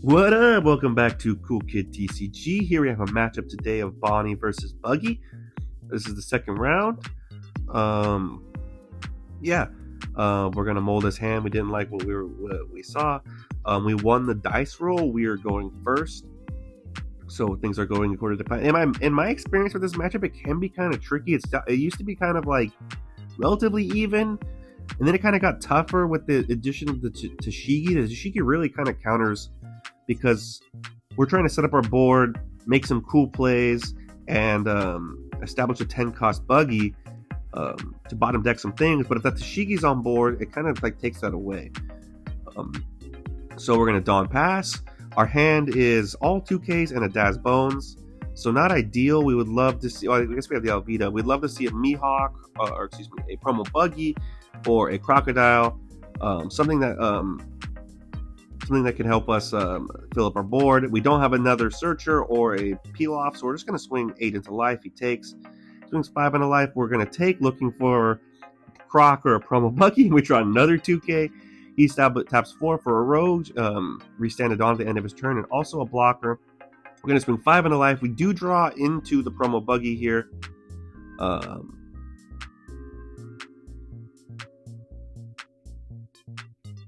What up? Welcome back to Cool Kid TCG. Here we have a matchup today of Bonney versus Buggy. This is the second round. Um, yeah, we're gonna mold this hand. We didn't like what we saw. We won the dice roll. We are going first, so things are going according to plan. In my experience with this matchup, it can be kind of tricky. It used to be kind of like relatively even, and then it kind of got tougher with the addition of the Tashigi. The Tashigi really kind of counters, because we're trying to set up our board, make some cool plays, and establish a 10 cost Buggy to bottom deck some things. But if that Tashigi's on board, it kind of like takes that away. So we're going to Dawn Pass. Our hand is all 2Ks and a Daz Bones. So not ideal. We would love to see, I guess we have the Alvida. We'd love to see a Mihawk, a promo Buggy, or a Crocodile. Something that can help us fill up our board. We don't have another Searcher or a Peel Off, so we're just going to swing 8 into life. He takes. Swings 5 into life. We're going to take, looking for a Croc or a promo Buggy. We draw another 2K. He taps 4 for a Rogue. Restand it on at the end of his turn, and also a blocker. We're going to swing 5 into life. We do draw into the promo Buggy here.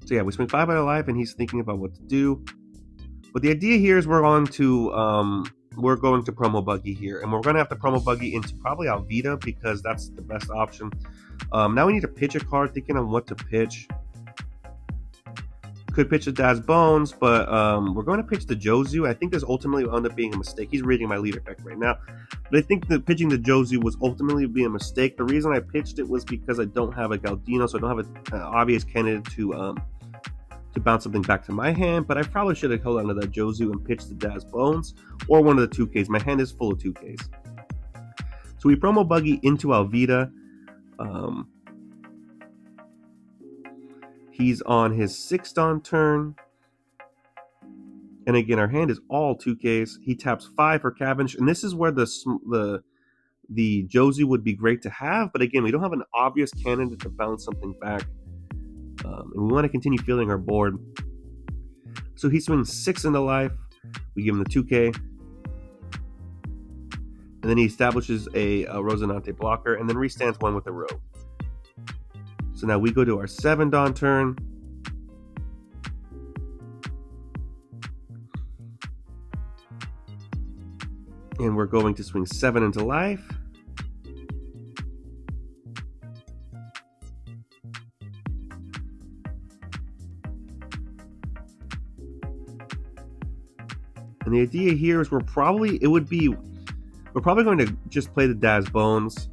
So yeah, we swing 5 out of life, and he's thinking about what to do. But the idea here is we're going to promo Buggy here, and we're going to have to promo Buggy into probably Alvida, because that's the best option. Now we need to pitch a card, thinking on what to pitch. Could pitch the Daz Bones, but we're going to pitch the Jozu. I think this ultimately will end up being a mistake. He's reading my lead effect right now. But I think that pitching the Jozu was ultimately be a mistake. The reason I pitched it was because I don't have a Galdino, so I don't have an obvious candidate to bounce something back to my hand. But I probably should have held onto that Jozu and pitched the Daz Bones or one of the 2Ks. My hand is full of 2Ks. So we promo Buggy into Alvida. He's on his 6th on turn. And again, our hand is all 2Ks. He taps 5 for Cavendish. And this is where the Jozu would be great to have. But again, we don't have an obvious candidate to bounce something back. And we want to continue filling our board. So he swings 6 into life. We give him the 2K. And then he establishes a Rosinante blocker. And then restands 1 with a Rogue. So now we go to our 7 Dawn turn. And we're going to swing 7 into life. And the idea here is we're probably going to just play the Daz Bones.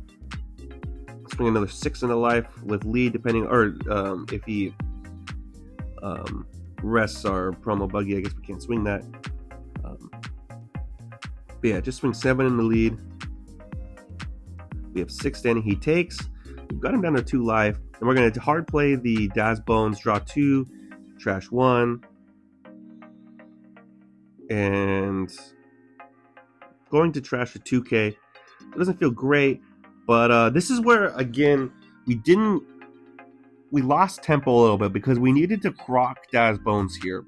Swing another 6 into life with lead, depending, or if he rests our promo Buggy, I guess we can't swing that. But yeah, just swing 7 in the lead. We have 6 standing. He takes. We've got him down to 2 life, and we're going to hard play the Daz Bones, draw 2, trash 1, and going to trash a 2K. It doesn't feel great. But this is where, again, we lost tempo a little bit, because we needed to Croc Daz Bones here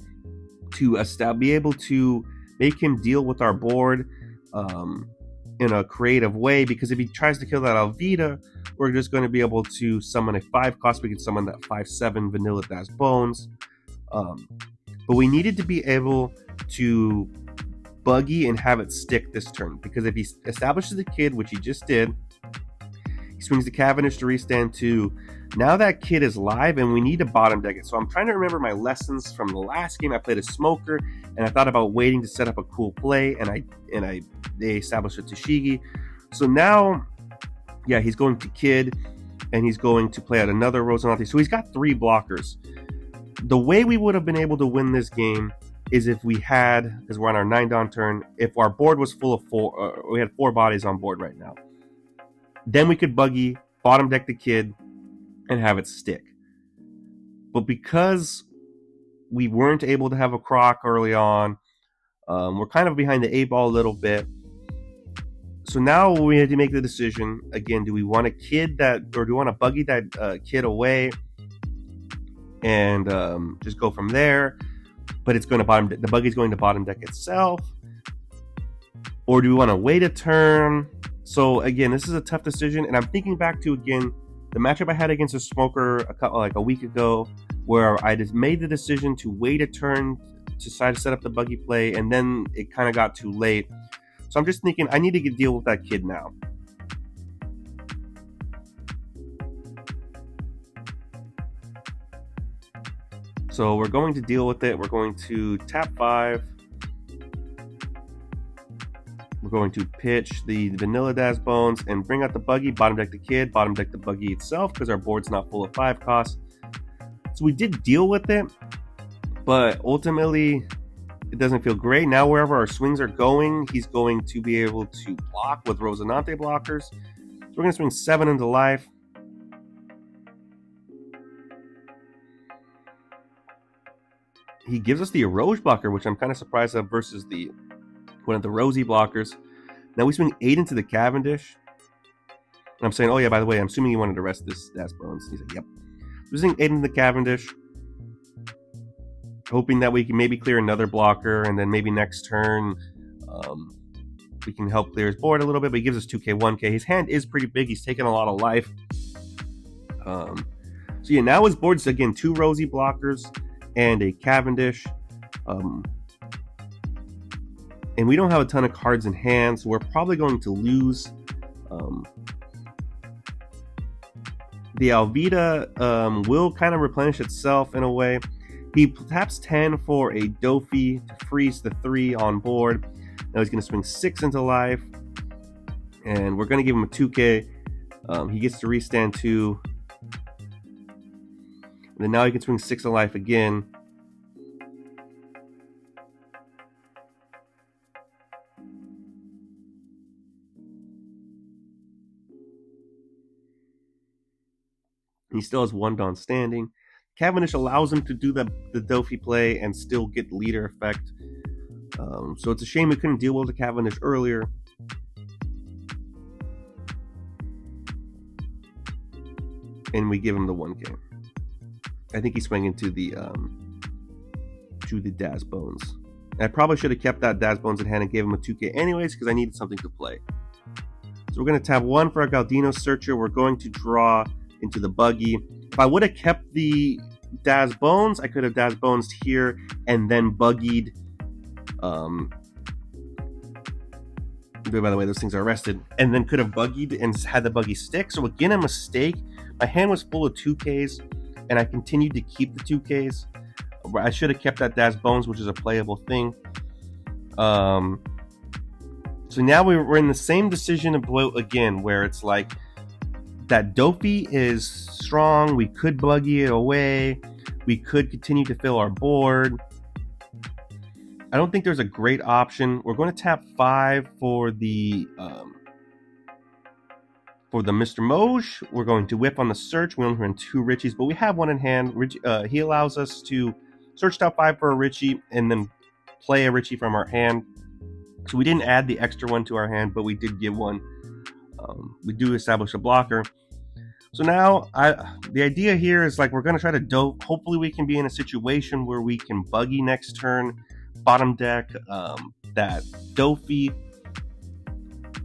to be able to make him deal with our board in a creative way. Because if he tries to kill that Alvida, we're just going to be able to summon a 5 cost. We can summon that 5/7 vanilla Daz Bones. But we needed to be able to Buggy and have it stick this turn, because if he establishes the Kid, which he just did, he swings the Cavendish to restand 2. Now that Kid is live, and we need to bottom deck it. So I'm trying to remember my lessons from the last game. I played a Smoker, and I thought about waiting to set up a cool play, and they established a Tashigi. So now, yeah, he's going to Kid, and he's going to play out another Rosinante. So he's got 3 blockers. The way we would have been able to win this game is if we had, because we're on our 9 Dawn turn, if our board was full of 4, we had 4 bodies on board right now. Then we could Buggy, bottom deck the Kid, and have it stick. But because we weren't able to have a Croc early on, we're kind of behind the 8 ball a little bit. So now we had to make the decision, again, do we want to Kid that, or do we want to Buggy that Kid away and just go from there? but it's going to bottom. The Buggy's going to bottom deck itself, or do we want to wait a turn? So again, this is a tough decision, and I'm thinking back to again the matchup I had against a Smoker like a week ago, where I just made the decision to wait a turn to decide to set up the Buggy play, and then it kind of got too late. So I'm just thinking I need to deal with that kid now. So we're going to deal with it. We're going to tap 5. We're going to pitch the vanilla Daz Bones and bring out the Buggy, bottom deck the kid, bottom deck the Buggy itself because our board's not full of 5 costs. So we did deal with it, but ultimately it doesn't feel great. Now wherever our swings are going, he's going to be able to block with Rosinante blockers. So we're going to swing 7 into life. He gives us the Eroge blocker, which I'm kind of surprised at versus one of the Rosy blockers. Now we swing 8 into the Cavendish. And I'm saying, oh yeah, by the way, I'm assuming you wanted to rest this Daz Bones. He's like, yep. We're swing 8 into the Cavendish, hoping that we can maybe clear another blocker, and then maybe next turn we can help clear his board a little bit. But he gives us 2k, 1k. His hand is pretty big. He's taking a lot of life. So yeah, now his board's again 2 Rosy blockers and a Cavendish, and we don't have a ton of cards in hand, so we're probably going to lose. The Alvida will kind of replenish itself in a way. He taps 10 for a Dofi to freeze the 3 on board. Now he's going to swing 6 into life, and we're going to give him a 2k. He gets to restand 2. And then now he can swing 6 of life again. He still has 1 Dawn standing. Cavendish allows him to do the Dofi play and still get leader effect. So it's a shame we couldn't deal with the Cavendish earlier. And we give him the 1k. I think he swung into the Daz Bones. I probably should have kept that Daz Bones in hand and gave him a 2k anyways because I needed something to play. So we're going to tap 1 for our Galdino Searcher. We're going to draw into the Buggy. If I would have kept the Daz Bones, I could have Daz Bones here and then Buggied. By the way, those things are arrested. And then could have Buggied and had the Buggy stick. So again, a mistake. My hand was full of 2Ks, and I continued to keep the 2Ks. I should have kept that Daz Bones, which is a playable thing. So now we're in the same decision again, where it's like that Dofi is strong. We could Buggy it away. We could continue to fill our board. I don't think there's a great option. We're going to tap 5 for the Mr. Moj. We're going to whip on the search. We only run 2 Richies, but we have 1 in hand. He allows us to search top 5 for a Richie and then play a Richie from our hand. So we didn't add the extra 1 to our hand, but we did give 1. We do establish a blocker. So now the idea here is like we're going to try to dope. Hopefully we can be in a situation where we can Buggy next turn, bottom deck that Dofi.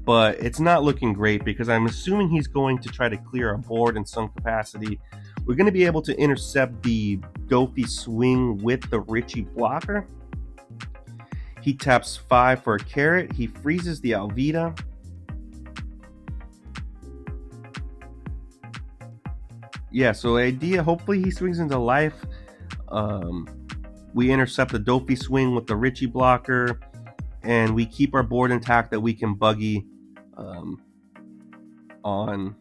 But it's not looking great because I'm assuming he's going to try to clear a board in some capacity. We're going to be able to intercept the Dofi swing with the Richie blocker. He taps 5 for a carrot. He freezes the Alvida. Yeah, so the idea, hopefully he swings into life. We intercept the Dofi swing with the Richie blocker, and we keep our board intact that we can Buggy on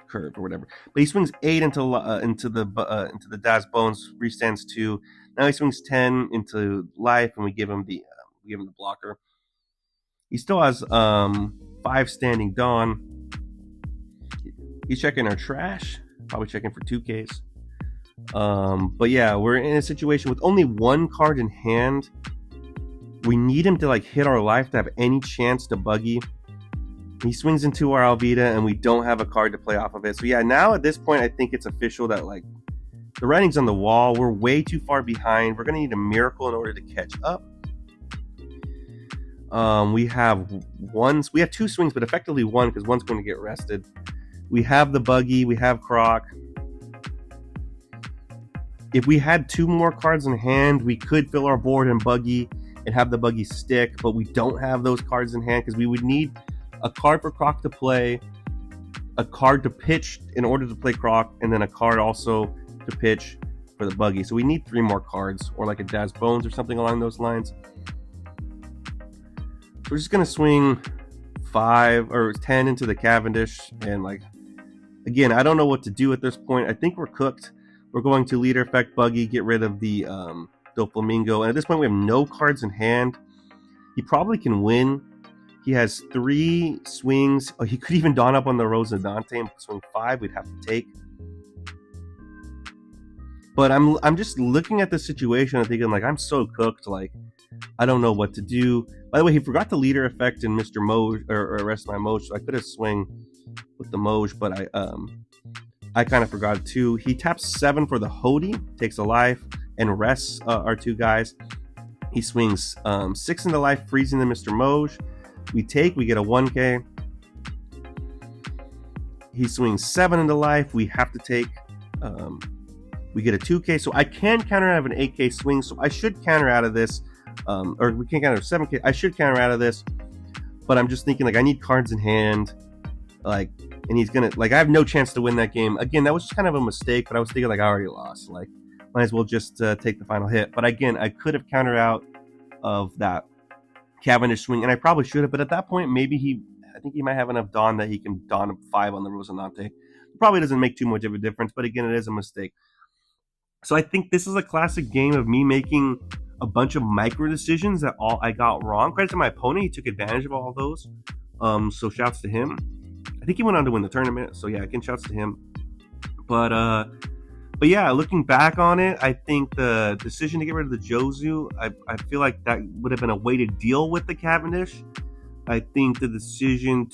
curve or whatever. But he swings 8 into the Daz Bones, restands 2. Now he swings 10 into life, and we give him the blocker. He still has 5 standing Dawn. He's checking our trash, probably checking for 2Ks. But yeah, we're in a situation with only 1 card in hand. We need him to like hit our life to have any chance to Buggy. He swings into our Alvida, and we don't have a card to play off of it. So yeah, now at this point, I think it's official that like The writing's on the wall. We're way too far behind. We're going to need a miracle in order to catch up. We have two swings, but effectively one because one's going to get rested. We have the Buggy. We have Croc. If we had 2 more cards in hand, we could fill our board in Buggy and have the Buggy stick, but we don't have those cards in hand because we would need a card for Croc to play, a card to pitch in order to play Croc, and then a card also to pitch for the Buggy. So we need 3 more cards, or like a Daz Bones or something along those lines. So we're just gonna swing 5 or 10 into the Cavendish, and like, again, I don't know what to do at this point. I think we're cooked. We're going to leader effect Buggy, get rid of the Doflamingo, and at this point we have no cards in hand. He probably can win. He has 3 swings. Oh, he could even dawn up on the Rosinante and swing 5. We'd have to take. But I'm just looking at the situation and thinking, like, I'm so cooked. Like, I don't know what to do. By the way, he forgot the leader effect in Mr. Moj, or Rest My Moj. So I could have swing with the Moj, but I kind of forgot it too. He taps 7 for the Hody, takes a life, and rests our 2 guys. He swings 6 into life, freezing the Mr. Moj. We take, we get a 1K. He swings 7 into life. We have to take. We get a 2K. So I can counter out of an 8K swing. So I should counter out of this. Or we can't counter 7K. I should counter out of this. But I'm just thinking, like, I need cards in hand. Like, and he's gonna, like, I have no chance to win that game. Again, that was just kind of a mistake. But I was thinking, like, I already lost. Like, might as well just take the final hit. But again, I could have countered out of that Cavendish swing, and I probably should have, but at that point, maybe I think he might have enough dawn that he can dawn 5 on the Rosinante. It probably doesn't make too much of a difference, but again, it is a mistake. So I think this is a classic game of me making a bunch of micro decisions that all I got wrong. Credit to my opponent, he took advantage of all of those. So shouts to him. I think he went on to win the tournament, so yeah, again, shouts to him. But yeah, looking back on it, I think the decision to get rid of the Jozu, I feel like that would have been a way to deal with the Cavendish. I think the decision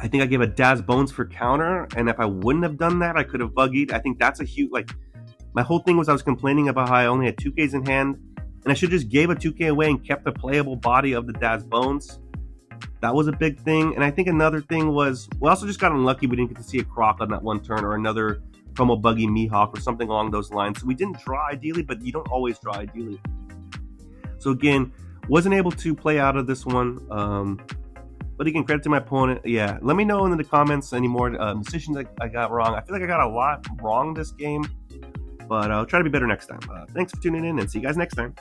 I gave a Daz Bones for counter, and if I wouldn't have done that, I could have buggied. I think that's a huge, like, my whole thing was I was complaining about how I only had 2Ks in hand, and I should just gave a 2K away and kept the playable body of the Daz Bones. That was a big thing. And I think another thing was, we also just got unlucky. We didn't get to see a Croc on that one turn, or another promo Buggy Mihawk or something along those lines. So we didn't draw ideally, but you don't always draw ideally. So again, wasn't able to play out of this one. But again, credit to my opponent. Yeah, let me know in the comments any more decisions I got wrong. I feel like I got a lot wrong this game, but I'll try to be better next time. Thanks for tuning in, and see you guys next time.